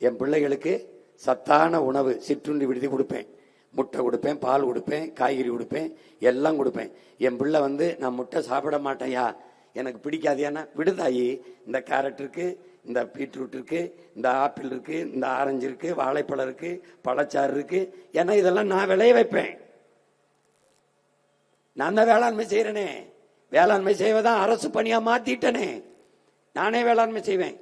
என் பிள்ளைகளுக்கு சத்தான உணவு சிற்றுண்டி விடுதி கொடுப்பேன். முட்டை கொடுப்பேன், பால் கொடுப்பேன், காய்கறி கொடுப்பேன், எல்லாம் கொடுப்பேன். என் பிள்ளை நான் முட்டை சாப்பிட மாட்டேயா, எனக்கு பிடிக்காதியானா விடுதாயி, இந்த கேரட் இருக்கு, இந்த பீட்ரூட் இருக்கு, இந்த ஆப்பிள் இருக்கு, இந்த ஆரஞ்சு இருக்கு, வாழைப்பழம் இருக்கு, பழச்சாறு இருக்கு. ஏன்னா இதெல்லாம் நான் விளைய வைப்பேன். நான் தான் வேளாண்மை செய்யறேனே. வேளாண்மை செய்வதான் அரசு பணியா மாத்திட்டனே. நானே வேளாண்மை செய்வேன்.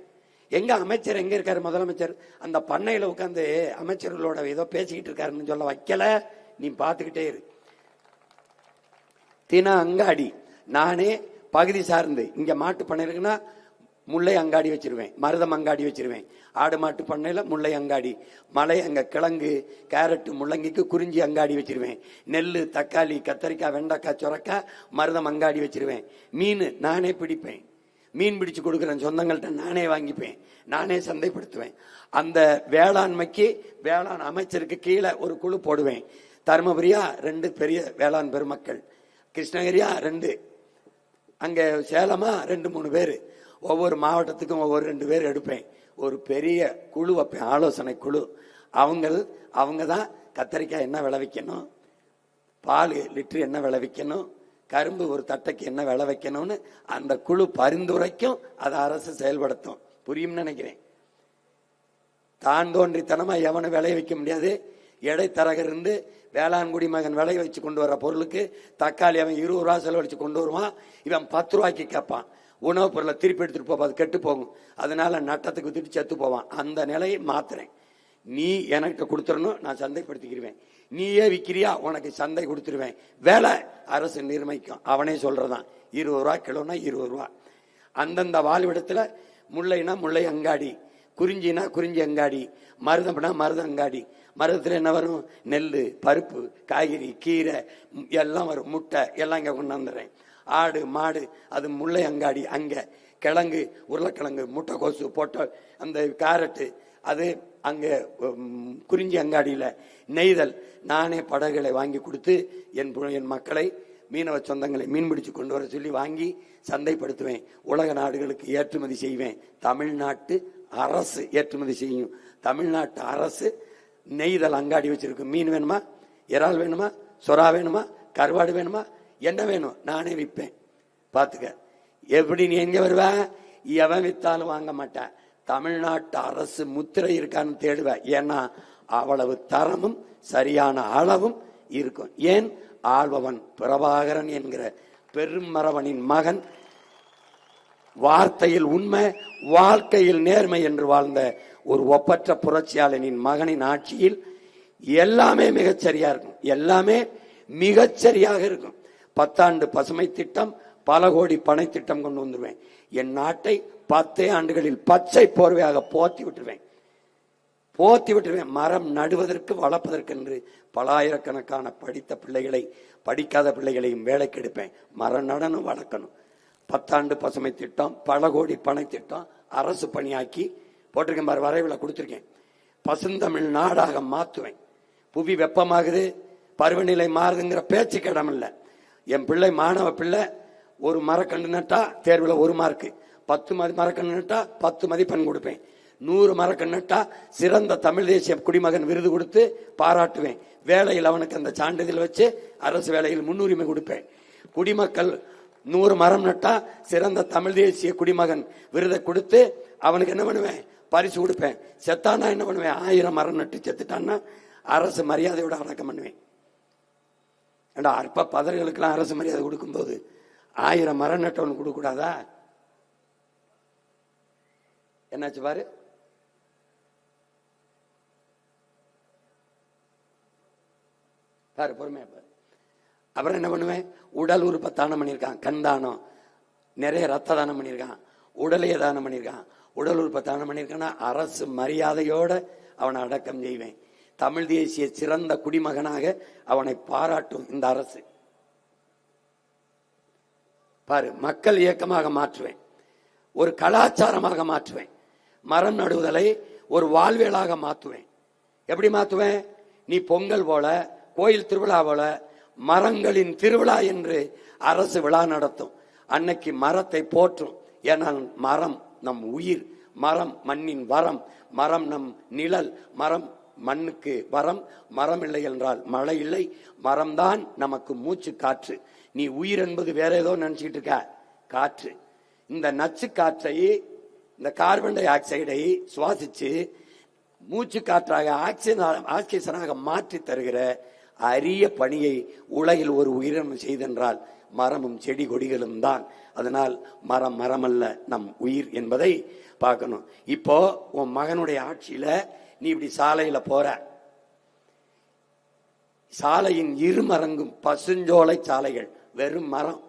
எங்க அமைச்சர் எங்க இருக்காரு? முதலமைச்சர் அந்த பண்ணையில உட்காந்து அமைச்சர்களோட ஏதோ பேசிக்கிட்டு இருக்காருன்னு சொல்ல வைக்கல. நீ பாத்துக்கிட்டே இரு. தின அங்காடி நானே பகுதி சார்ந்து, இங்க மாட்டு பண்ணை இருக்குன்னா முல்லை அங்காடி வச்சிருவேன், மருதம் அங்காடி வச்சிருவேன். ஆடு மாட்டு பண்ணையில முல்லை அங்காடி, மலை அங்க கிழங்கு கேரட் முள்ளங்கிக்கு குறிஞ்சி அங்காடி வச்சிருவேன். நெல்லு தக்காளி கத்தரிக்காய் வெண்டைக்காய் சுரக்காய் மருதம் அங்காடி வச்சிருவேன். மீன் நானே பிடிப்பேன், மீன் பிடிச்சு கொடுக்குறேன், சொந்தங்கள்ட்ட நானே வாங்கிப்பேன், நானே சந்தைப்படுத்துவேன். அந்த வேளாண்மைக்கு வேளாண் அமைச்சருக்கு கீழே ஒரு குழு போடுவேன். தருமபுரியா 2 பெரிய வேளாண் பெருமக்கள், கிருஷ்ணகிரியா 2, அங்க சேலமா 2-3 பேர், ஒவ்வொரு மாவட்டத்துக்கும் ஒவ்வொரு 2 பேர் எடுப்பேன். ஒரு பெரிய குழு வைப்பேன், ஆலோசனை குழு. அவங்க தான் கத்தரிக்காய் என்ன விளைவிக்கணும், பால் லிட்டர் என்ன விளைவிக்கணும், கரும்பு ஒரு தட்டைக்கு என்ன விளை வைக்கணும்னு அந்த குழு பரிந்துரைக்கும். அதை அரசு செயல்படுத்தும். புரியும் நினைக்கிறேன். தான் தோன்றித்தனமா எவனும் விளைய வைக்க முடியாது. இடைத்தரகர் இருந்து வேளாண்குடி மகன் விளைய வச்சு கொண்டு வர பொருளுக்கு தக்காளி அவன் 20 ரூபா செலவழிச்சு கொண்டு வருவான், இவன் 10 ரூபாய்க்கு கேட்பான். உணவுப் பொருளை திருப்பி எடுத்துட்டு போவா, அது கெட்டு போகும். அதனால நட்டத்துக்கு வித்துட்டு செத்து போவான். அந்த நிலையை மாத்துறேன். நீ எனக்கு கொடுத்துடணும், நான் சந்தைப்படுத்திக்கிறேன். நீயே விக்கிறியா, உனக்கு சந்தை கொடுத்துருவேன். வேலை அரசு நிர்ணயிக்கும். அவனே சொல்றதான் 20 ரூபா கிலோனா 20 ரூபா. அந்தந்த வாழ்விடத்துல முல்லைனா முல்லை அங்காடி, குறிஞ்சினா குறிஞ்சி அங்காடி, மருதம்னா மருத அங்காடி. மருதத்துல என்ன வரும்? நெல்லு, பருப்பு, காய்கறி, கீரை எல்லாம் வரும். முட்டை எல்லாம் இங்க கொண்டாந்துறேன். ஆடு மாடு அது முல்லை அங்காடி. அங்க கிழங்கு, உருளைக்கிழங்கு, முட்டைக்கோசு போட்ட அந்த கேரட்டு அது அங்க குறிஞ்சி அங்காடியில. நெய்தல் நானே படகுகளை வாங்கி கொடுத்து என் மக்களை, மீனவ சொந்தங்களை மீன் பிடிச்சு கொண்டு வர சொல்லி வாங்கி சந்தைப்படுத்துவேன். உலக நாடுகளுக்கு ஏற்றுமதி செய்வேன். தமிழ்நாட்டு அரசு ஏற்றுமதி செய்யும். தமிழ்நாட்டு அரசு நெய்தல் அங்காடி வச்சிருக்கு. மீன் வேணுமா, இறால் வேணுமா, சொரா வேணுமா, கருவாடு வேணுமா, என்ன வேணும் நானே விற்பேன். பாத்துக்க எப்படி. நீ எங்க வருவ? எவன் வித்தாலும் வாங்க மாட்டேன். தமிழ்நாட்டு அரசு முத்திரை இருக்கான்னு தேடுவேன். ஏன்னா அவ்வளவு தரமும் சரியான அளவும் இருக்கும். ஏன்? ஆள்பவன் பிரபாகரன் என்கிற பெருமரவனின் மகன், வார்த்தையில் உண்மை வாழ்க்கையில் நேர்மை என்று வாழ்ந்த ஒரு ஒப்பற்ற புரட்சியாளனின் மகனின் ஆட்சியில் எல்லாமே மிகச்சரியா இருக்கும். எல்லாமே மிகச்சரியாக இருக்கும். 10 ஆண்டு பசுமை திட்டம், பல கோடி பனை திட்டம் கொண்டு வந்துருவேன். என் நாட்டை 10 ஆண்டுகளில் பச்சை போர்வையாக போத்தி விட்டுருவேன். மரம் நடுவதற்கு வளர்ப்பதற்கு என்று பல ஆயிரக்கணக்கான படித்த பிள்ளைகளை, படிக்காத பிள்ளைகளையும் வேலைக்கு எடுப்பேன். மரம் நடனும் வளர்க்கணும். 10 ஆண்டு பசுமை திட்டம், பல கோடி பனை திட்டம் அரசு பணியாக்கி போட்டிருக்கேன் பாரு, வரைவில் கொடுத்திருக்கேன். பசுந்தமிழ் நாடாக மாத்துவேன். புவி வெப்பமாகுது, பருவநிலை மாறுதுங்கிற பேச்சுக்கு இடம் இல்லை. என் பிள்ளை மாணவ பிள்ளை ஒரு மரக்கன்று நட்டா தேர்வில் 1 மார்க்கு, 10 மரக்கன்று நட்டா 10 மதிப்பெண் கொடுப்பேன். 100 மரக்கன்று நட்டா சிறந்த தமிழ் தேசிய குடிமகன் விருது கொடுத்து பாராட்டுவேன். வேலையில் அவனுக்கு அந்த சான்றிதழ் வச்சு அரசு வேலையில் முன்னுரிமை கொடுப்பேன். குடிமக்கள் 100 மரம் நட்டா சிறந்த தமிழ் தேசிய குடிமகன் விருதை கொடுத்து அவனுக்கு என்ன பண்ணுவேன்? பரிசு கொடுப்பேன். செத்தானா என்ன பண்ணுவேன்? 1000 மரம் நட்டு செத்துட்டான்னா அரசு மரியாதையோட அடக்கம் பண்ணுவேன். அற்ப பதர்களுக்கெல்லாம் அரசு மரியாதை கொடுக்கும் போது 1000 மரம் நட்டவனுக்கு கொடுக்க கூடாதா? என்னாச்சு பாரு. பாரு பொறுமையா பாரு. அப்புறம் என்ன பண்ணுவேன்? உடல் உறுப்பை தானம் பண்ணியிருக்கான், கண் தானம், நிறைய ரத்த தானம் பண்ணியிருக்கான், உடலையே தானம் பண்ணியிருக்கான், உடல் உறுப்பை தானம் பண்ணியிருக்கான்னா அரசு மரியாதையோட அவனை அடக்கம் செய்வேன். தமிழ் தேசிய சிறந்த குடிமகனாக அவனை பாராட்டும் இந்த அரசு. பாரு, மக்கள் இயக்கமாக மாற்றுவேன், ஒரு கலாச்சாரமாக மாற்றுவேன். மரம் நடுவதலை ஒரு வாழ்வியலாக மாற்றுவேன். எப்படி மாற்றுவேன்? நீ பொங்கல் போல, கோயில் திருவிழா போல மரங்களின் திருவிழா என்று அரசு விழா நடத்தும். அன்னைக்கு மரத்தை போற்றும். ஏன்னா மரம் நம் உயிர், மரம் மண்ணின் வரம், மரம் நம் நிழல், மரம் மண்ணுக்கு வரம், மரம் இல்லை என்றால் மழை இல்லை, மரம்தான் நமக்கு மூச்சு காற்று. நீ உயிர் என்பது வேற ஏதோ நினைச்சிட்டு இருக்க, காற்று. இந்த நச்சு காற்றை, இந்த கார்பன் டை ஆக்சைடை சுவாசிச்சு மூச்சு காற்றாக ஆக்சிஜனாக மாற்றி தருகிற அரிய பணியை உலகில் ஒரு உயிரினம் செய்தென்றால் மரமும் செடி கொடிகளும் தான். அதனால் மரம் மரமல்ல, நம் உயிர் என்பதை பார்க்கணும். இப்போ உன் மகனுடைய ஆட்சியில நீ இப்படி சாலையில போற, சாலையின் இருமரங்கும் பசுஞ்சோலை சாலைகள், வெறும் மரம்.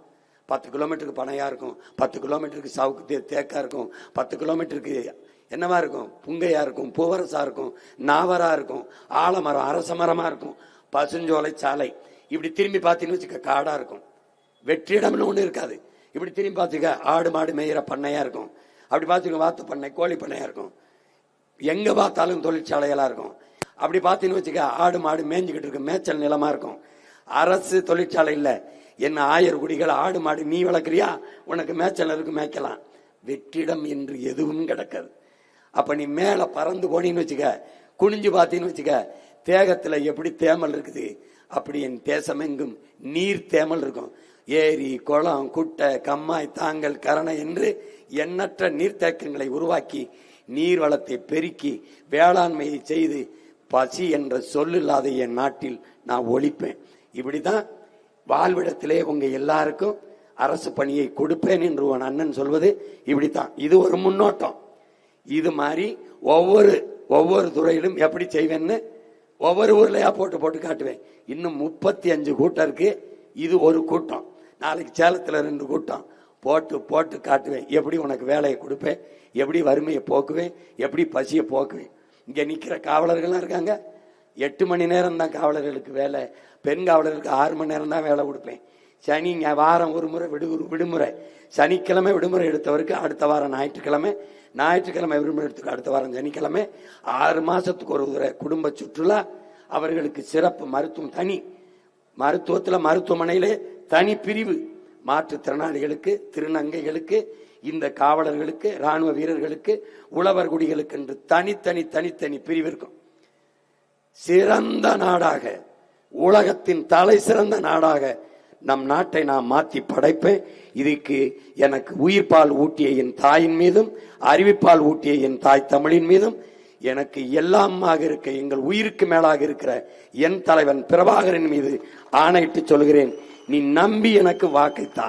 10 கிலோமீட்டருக்கு பனையா இருக்கும், 10 கிலோமீட்டருக்கு சவுக்கு தேக்கா இருக்கும், 10 கிலோமீட்டருக்கு என்னவா இருக்கும், புங்கையா இருக்கும், பூவரசா இருக்கும், நாவரா இருக்கும், ஆலமரம் அரச மரமா இருக்கும், பசுஞ்சோலை சாலை. இப்படி திரும்பி பார்த்தீங்கன்னு வச்சுக்க காடா இருக்கும், வெற்றிடம்னு ஒண்ணு இருக்காது. இப்படி திரும்பி பார்த்துக்க ஆடு மாடு மேயிற பண்ணையா இருக்கும், அப்படி பார்த்துக்க வாத்து பண்ணை கோழி பண்ணையா இருக்கும், எங்க பார்த்தாலும் தொழிற்சாலைகளா இருக்கும். அப்படி பார்த்தீங்கன்னு வச்சுக்க ஆடு மாடு மேய்ஞ்சுக்கிட்டு இருக்கு, மேய்ச்சல் நிலமா இருக்கும். அரசு தொழிற்சாலை இல்ல, என்ன 1000 குடிகள் ஆடு மாடு நீ வளர்க்குறியா, உனக்கு மேய்ச்சல் இருக்கு, மேய்க்கலாம். வெற்றிடம் என்று எதுவும் கிடக்காது. அப்ப நீ மேல பறந்து போனீன்னு வச்சுக்க, குனிஞ்சு பார்த்தீங்கன்னு வச்சுக்க, தேகத்துல எப்படி தேமல் இருக்குது அப்படி என் தேசமெங்கும் நீர் தேமல் இருக்கும். ஏரி குளம் குட்டை கம்மாய் தாங்கல் கரணை என்று எண்ணற்ற நீர்த்தேக்கங்களை உருவாக்கி நீர் வளத்தை பெருக்கி வேளாண்மையை செய்து பசி என்ற சொல்லில்லாத என் நாட்டில் நான் ஒழிப்பேன். இப்படிதான் வாழ்விடத்திலே உங்க எல்லாருக்கும் அரசு பணியை கொடுப்பேன் என்று உன் அண்ணன் சொல்வது இப்படித்தான். இது ஒரு முன்னோட்டம். இது மாதிரி ஒவ்வொரு துறையிலும் எப்படி செய்வேன்னு ஒவ்வொரு ஊர்லயா போட்டு போட்டு காட்டுவேன். இன்னும் 35 கூட்டம் இருக்கு, இது ஒரு கூட்டம். நாளைக்கு சேலத்துல 2 கூட்டம் போட்டு போட்டு காட்டுவேன். எப்படி உனக்கு வேலையை கொடுப்பேன், எப்படி வறுமையை போக்குவேன், எப்படி பசியை போக்குவேன். இங்க நிக்கிற காவலர்கள்லாம் இருக்காங்க, 8 மணி நேரம் தான் காவலர்களுக்கு வேலை, பெண் காவலர்களுக்கு 6 மணி நேரம் தான் வேலை கொடுப்பேன். சனி வாரம் ஒரு முறை விடுமுறை, சனிக்கிழமை விடுமுறை எடுத்தவருக்கு அடுத்த வாரம் ஞாயிற்றுக்கிழமை விடுமுறை எடுத்து அடுத்த வாரம் சனிக்கிழமை, 6 மாசத்துக்கு ஒரு முறை குடும்ப சுற்றுலா. அவர்களுக்கு சிறப்பு மருத்துவம் தனி, மருத்துவத்துல மருத்துவமனையிலே தனி பிரிவு, மாற்றுத்திறனாளிகளுக்கு, திருநங்கைகளுக்கு, இந்த காவலர்களுக்கு, ராணுவ வீரர்களுக்கு, உழவர் குடிகளுக்கு என்று தனித்தனி பிரிவு இருக்கும். சிறந்த நாடாக, உலகத்தின் தலை சிறந்த நாடாக நம் நாட்டை நான் மாற்றி படைப்பேன். இதுக்கு எனக்கு உயிர்ப்பால் ஊட்டிய என் தாயின் மீதும் அறிவிப்பால் ஊட்டிய என் தாய் தமிழின் மீதும் எனக்கு எல்லாமாக இருக்க எங்கள் உயிருக்கு மேலாக இருக்கிற என் தலைவன் பிரபாகரன் மீது ஆணையிட்டு சொல்கிறேன். நீ நம்பி எனக்கு வாக்கைத்தா,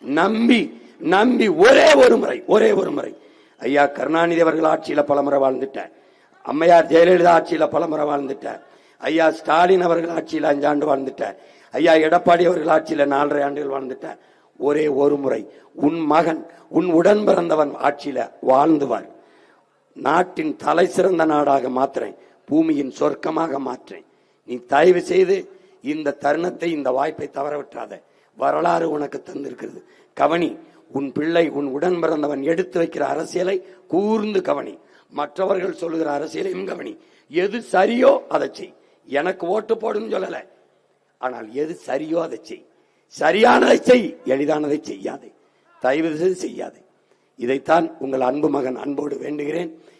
நம்பி ஒரே ஒரு முறை ஐயா கருணாநிதி அவர்கள் ஆட்சியில பலமுறை வாழ்ந்துட்டேன், அம்மையார் ஜெயலலிதா ஆட்சியில பலமுறை வாழ்ந்துட்டேன், ஐயா ஸ்டாலின் அவர்கள் ஆட்சியில 5 ஆண்டு வாழ்ந்துட்டேன், ஐயா எடப்பாடி அவர்கள் ஆட்சியில 4.5 ஆண்டுகள் வாழ்ந்துட்டேன். ஒரே ஒரு முறை உன் மகன், உன் உடன் பிறந்தவன் ஆட்சியில வாழ்ந்துவார். நாட்டின் தலை சிறந்த நாடாக மாற்றுறேன், பூமியின் சொர்க்கமாக மாற்றேன். நீ தயவு செய்து இந்த தருணத்தை, இந்த வாய்ப்பை தவற விட்டாத. வரலாறு உனக்கு தந்திருக்கிறது, கவனி. உன் பிள்ளை, உன் உடன் பிறந்தவன் எடுத்து வைக்கிற அரசியலை கூர்ந்து கவனி, மற்றவர்கள் சொல்லுகிற அரசியலையும் கவனி. எது சரியோ அதை செய். எனக்கு ஓட்டு போடுன்னு சொல்லல, ஆனால் எது சரியோ அதை செய். சரியானதை செய், எளிதானதை செய்யாதே, தயவு செய்து செய்யாதே. இதைத்தான் உங்கள் அன்பு மகன் அன்போடு வேண்டுகிறேன்.